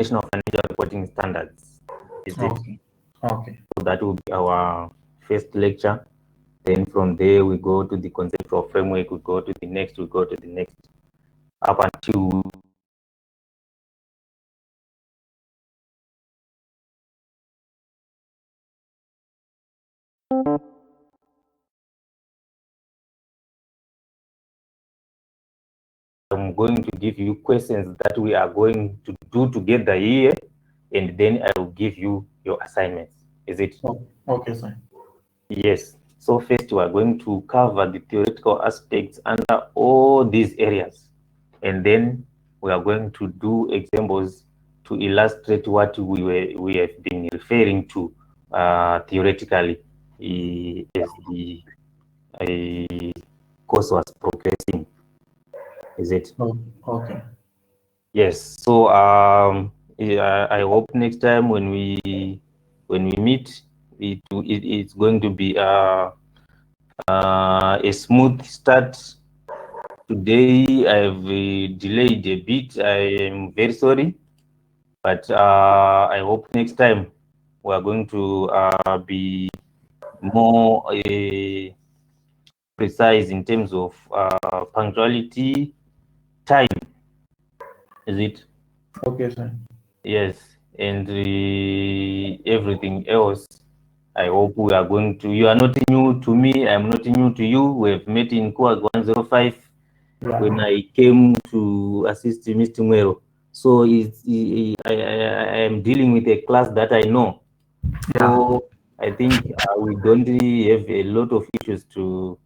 Financial Reporting Standards. Is it? Okay. So that will be our first lecture. Then from there we go to the conceptual framework. We go to the next. We go to the next, up until I'm going to give you questions that we are going to do together here, and then I will give you your assignments. Is it? Okay, sir. Yes. So first we are going to cover the theoretical aspects under all these areas, and then we are going to do examples to illustrate what we have been referring to theoretically as the course was progressing. Is it? Okay. Yes. So yeah, I hope next time when we meet, it's going to be a smooth start. Today I've delayed a bit. I am very sorry, but I hope next time we are going to be more precise in terms of punctuality, time. Is it? Okay, sir. Yes, and everything else. I hope we are going to. You are not new to me. I'm not new to you. We have met in Kuag 105 when I came to assist Mr. Mwero. So I am dealing with a class that I know. So I think we don't really have a lot of issues to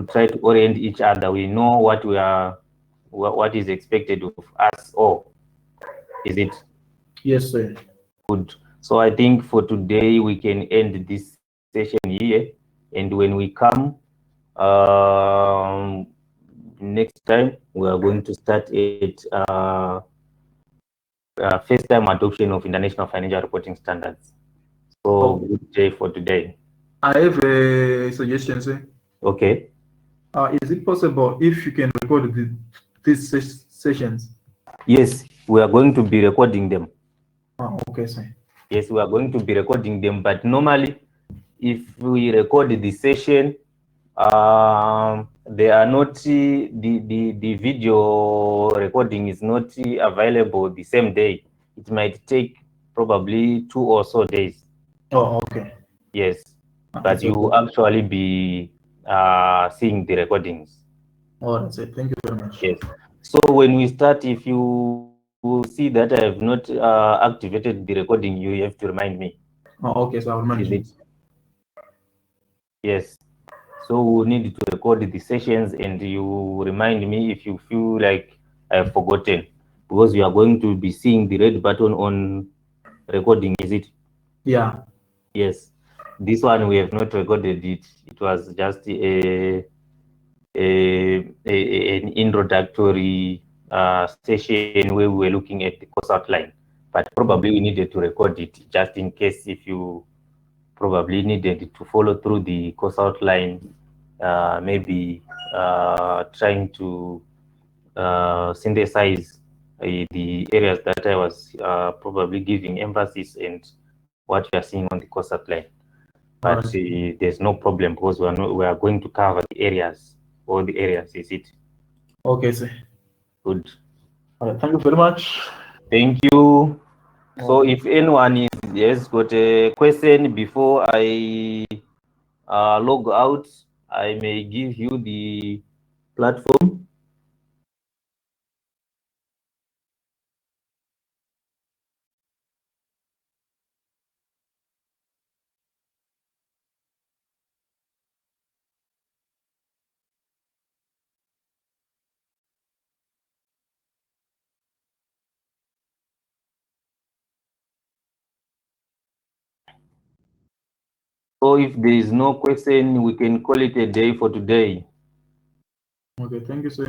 try to orient each other. We know what we are, what is expected of us all. Is it? Yes, sir. Good. So I think for today we can end this session here, and when we come next time, we are going to start at first time adoption of international financial reporting standards. So good day for today. I have a suggestion, sir. Okay. Is it possible if you can record these sessions? Yes, we are going to be recording them. Okay, sir. Yes, we are going to be recording them, but normally if we record the session, they are not the video recording is not available the same day. It might take probably 2 or so days. Oh, okay. Yes, but you will actually be seeing the recordings. Oh, that's it. Thank you very much. Yes. So when we start, if you see that I have not activated the recording, you have to remind me. Oh, okay. So I'll remind you. Yes. So we need to record the sessions, and you remind me if you feel like I've forgotten, because you are going to be seeing the red button on recording, is it? Yeah. Yes. This one we have not recorded it. It was just an introductory session where we were looking at the course outline, but probably we needed to record it just in case if you probably needed to follow through the course outline, maybe trying to synthesize the areas that I was probably giving emphasis and what we are seeing on the course outline. But there's no problem because we are going to cover the areas, all the areas, is it? Okay, sir. Good. All right. Thank you very much. Thank you. So if anyone has got a question before I log out, I may give you the platform. So if there is no question, we can call it a day for today. Okay, thank you, sir.